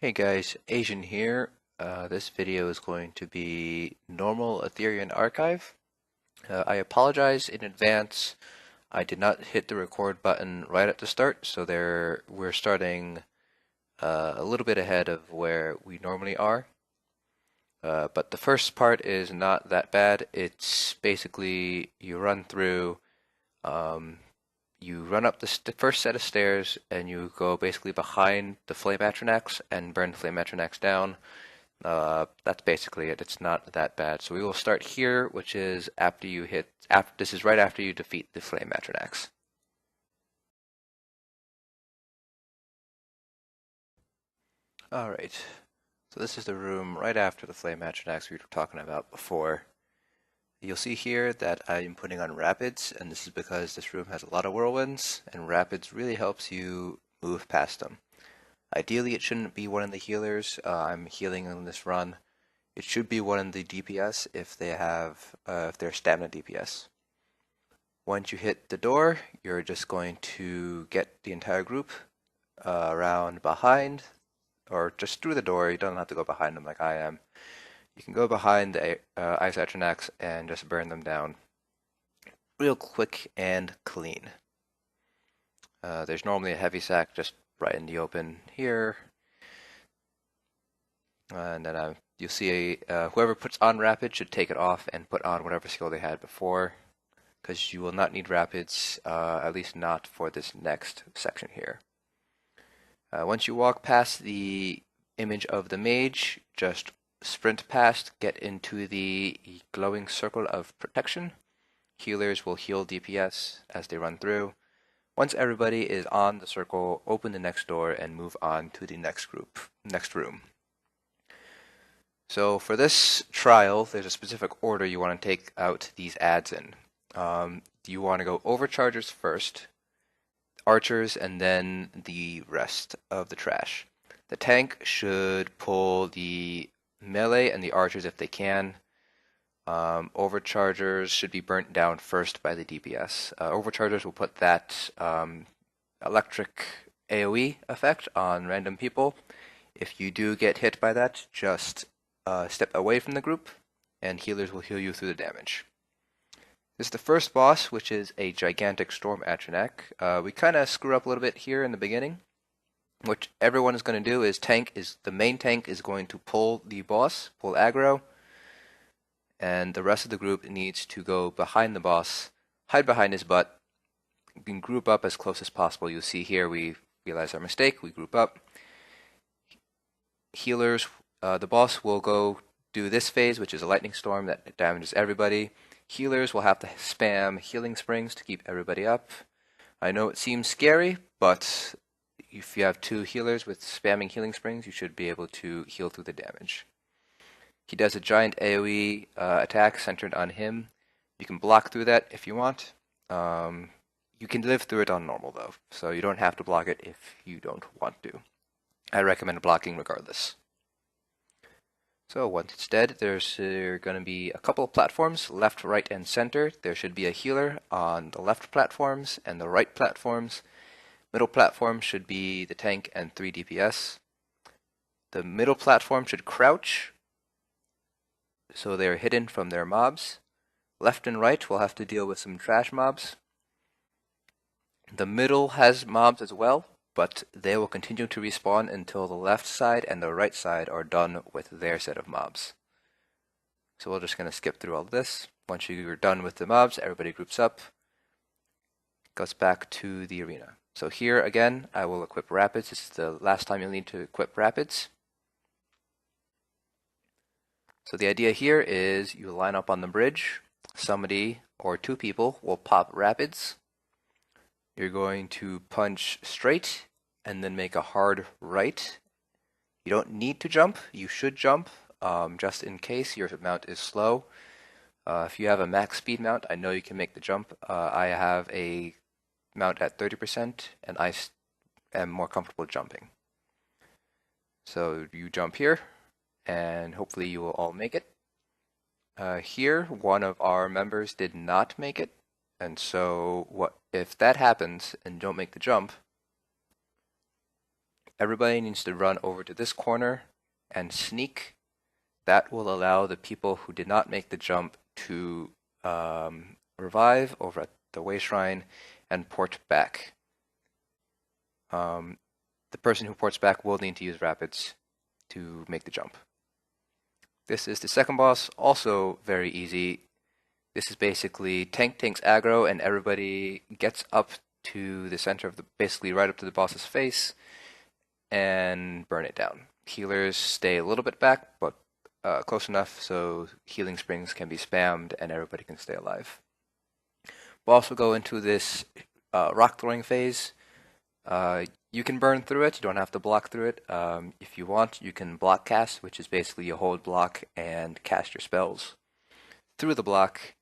Hey guys, Asian here. This video is going to be normal Aetherian Archive. I apologize in advance. I did not hit the record button right at the start, so we're starting a little bit ahead of where we normally are. But the first part is not that bad. It's basically you run through, um, you run up the first set of stairs, and you go basically behind the Flame Atronachs and burn the Flame Atronachs down. That's basically it. It's not that bad. So we will start here, which is this is right after you defeat the Flame Atronachs. Alright, so this is the room right after the Flame Atronachs we were talking about before. You'll see here that I'm putting on Rapids, and this is because this room has a lot of whirlwinds, and Rapids really helps you move past them. Ideally, it shouldn't be one of the healers. I'm healing in this run. It should be one of the DPS if they're stamina DPS. Once you hit the door, you're just going to get the entire group around behind, or just through the door. You don't have to go behind them like I am. You can go behind the Ice Atronachs and just burn them down real quick and clean. There's normally a heavy sack just right in the open here. And then you'll see whoever puts on Rapid should take it off and put on whatever skill they had before, because you will not need Rapids, at least not for this next section here. Once you walk past the image of the Mage, just sprint past, get into the glowing circle of protection. Healers will heal DPS as they run through. Once everybody is on the circle, open the next door and move on to the next room. So for this trial, there's a specific order you want to take out these ads in. You want to go Overchargers first, Archers, and then the rest of the trash. The tank should pull the melee and the archers if they can. Overchargers should be burnt down first by the DPS. Overchargers will put that electric AoE effect on random people. If you do get hit by that, just step away from the group, and healers will heal you through the damage. This is the first boss, which is a gigantic Storm Atronach. We kind of screw up a little bit here in the beginning. What everyone is going to do is the main tank is going to pull the boss, pull aggro, and the rest of the group needs to go behind the boss, hide behind his butt. You can group up as close as possible. You'll see here we realize our mistake, we group up. Healers, the boss will go do this phase, which is a lightning storm that damages everybody. Healers will have to spam healing springs to keep everybody up. I know it seems scary, but if you have two healers with spamming healing springs, you should be able to heal through the damage. He does a giant AoE attack centered on him. You can block through that if you want. You can live through it on normal though, so you don't have to block it if you don't want to. I recommend blocking regardless. So once it's dead, there's going to be a couple of platforms, left, right, and center. There should be a healer on the left platforms and the right platforms. Middle platform should be the tank and 3 DPS. The middle platform should crouch, so they're hidden from their mobs. Left and right will have to deal with some trash mobs. The middle has mobs as well, but they will continue to respawn until the left side and the right side are done with their set of mobs. So we're just going to skip through all this. Once you're done with the mobs, everybody groups up, goes back to the arena. So here again, I will equip Rapids. This is the last time you'll need to equip Rapids. So the idea here is you line up on the bridge. Somebody or two people will pop Rapids. You're going to punch straight and then make a hard right. You don't need to jump. You should jump, just in case your mount is slow. If you have a max speed mount, I know you can make the jump. I have a mount at 30%, and I am more comfortable jumping. So you jump here, and hopefully you will all make it. Here, one of our members did not make it, and so if that happens and don't make the jump, everybody needs to run over to this corner and sneak. That will allow the people who did not make the jump to revive over at the Way Shrine and port back. The person who ports back will need to use Rapids to make the jump. This is the second boss, also very easy. This is basically tank takes aggro and everybody gets up to the center of the, basically right up to the boss's face and burn it down. Healers stay a little bit back, but close enough so healing springs can be spammed and everybody can stay alive. We'll also go into this rock throwing phase. You can burn through it, you don't have to block through it. If you want, you can block cast, which is basically you hold block and cast your spells through the block.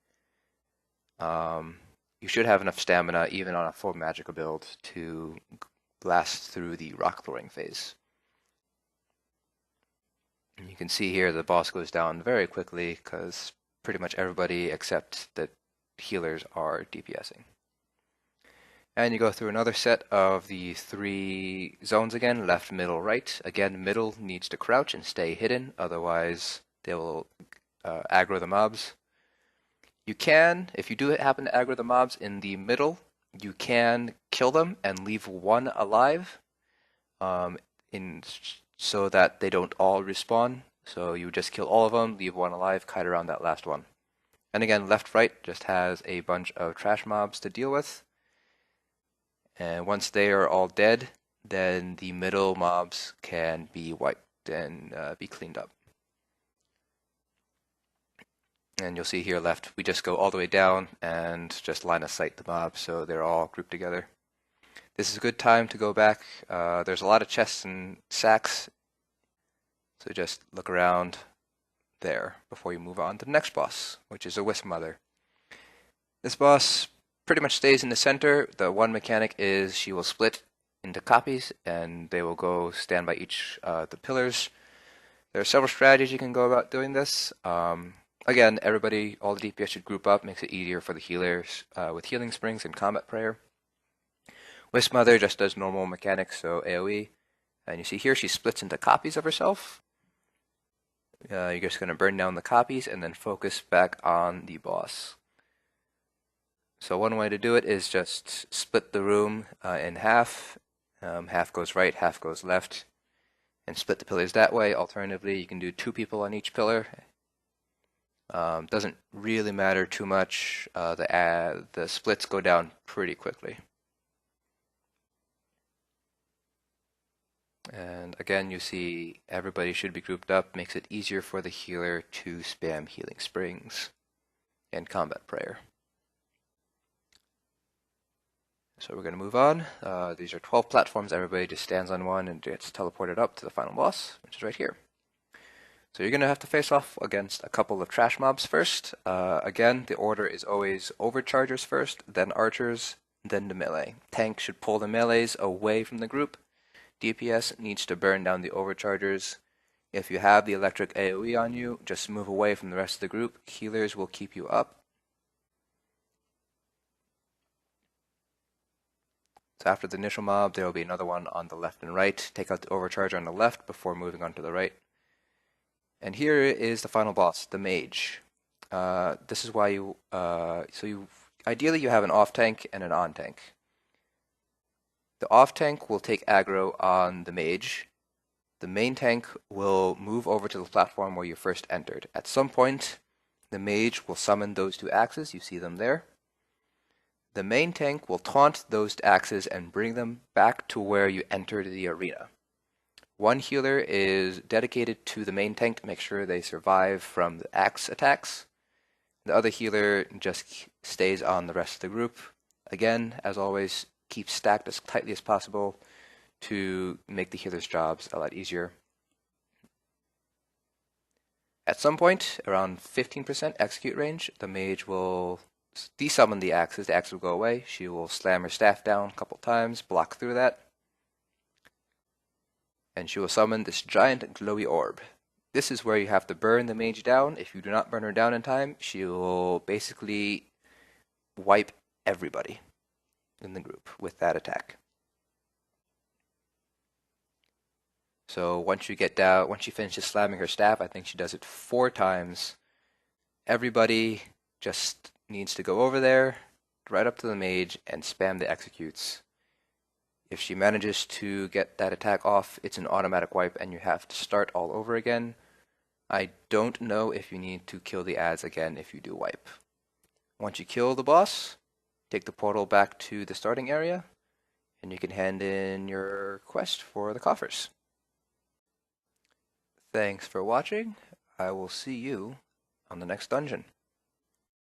You should have enough stamina, even on a full magical build, to blast through the rock throwing phase. And you can see here the boss goes down very quickly because pretty much everybody except the healers are DPSing. And you go through another set of the 3 zones again, left, middle, right. Again, middle needs to crouch and stay hidden, otherwise they will aggro the mobs. You can, if you do happen to aggro the mobs in the middle, you can kill them and leave one alive so that they don't all respawn. So you just kill all of them, leave one alive, kite around that last one. And again, left, right just has a bunch of trash mobs to deal with. And once they are all dead, then the middle mobs can be wiped and be cleaned up. And you'll see here left, we just go all the way down and just line of sight the mobs so they're all grouped together. This is a good time to go back. There's a lot of chests and sacks, so just look around there before you move on to the next boss, which is a Wisp Mother. This boss pretty much stays in the center. The one mechanic is she will split into copies and they will go stand by each the pillars. There are several strategies you can go about doing this. Again, everybody, all the DPS should group up, makes it easier for the healers with healing springs and combat prayer. Wisp Mother just does normal mechanics, so AoE. And you see here she splits into copies of herself. You're just going to burn down the copies and then focus back on the boss. So one way to do it is just split the room in half. Half goes right, half goes left. And split the pillars that way. Alternatively, you can do 2 people on each pillar. Doesn't really matter too much. The splits go down pretty quickly. And again, you see everybody should be grouped up. Makes it easier for the healer to spam healing springs and combat prayer. So we're going to move on. These are 12 platforms. Everybody just stands on one and gets teleported up to the final boss, which is right here. So you're going to have to face off against a couple of trash mobs first. Again, the order is always Overchargers first, then Archers, then the melee. Tank should pull the melees away from the group. DPS needs to burn down the Overchargers. If you have the electric AoE on you, just move away from the rest of the group. Healers will keep you up. So after the initial mob, there will be another one on the left and right. Take out the Overcharger on the left before moving on to the right. And here is the final boss, the Mage. This is why ideally you have an off tank and an on tank. The off tank will take aggro on the Mage. The main tank will move over to the platform where you first entered. At some point, the Mage will summon those 2 axes. You see them there. The main tank will taunt those axes and bring them back to where you entered the arena. One healer is dedicated to the main tank to make sure they survive from the axe attacks. The other healer just stays on the rest of the group. Again, as always, keep stacked as tightly as possible to make the healers' jobs a lot easier. At some point, around 15% execute range, the mage will desummon the axes. The axe will go away. She will slam her staff down a couple times, block through that. And she will summon this giant glowy orb. This is where you have to burn the mage down. If you do not burn her down in time, she will basically wipe everybody in the group with that attack. So once she finishes slamming her staff, I think she does it 4 times. Everybody just needs to go over there, right up to the mage, and spam the executes. If she manages to get that attack off, it's an automatic wipe and you have to start all over again. I don't know if you need to kill the ads again if you do wipe. Once you kill the boss, take the portal back to the starting area, and you can hand in your quest for the coffers. Thanks for watching. I will see you on the next dungeon.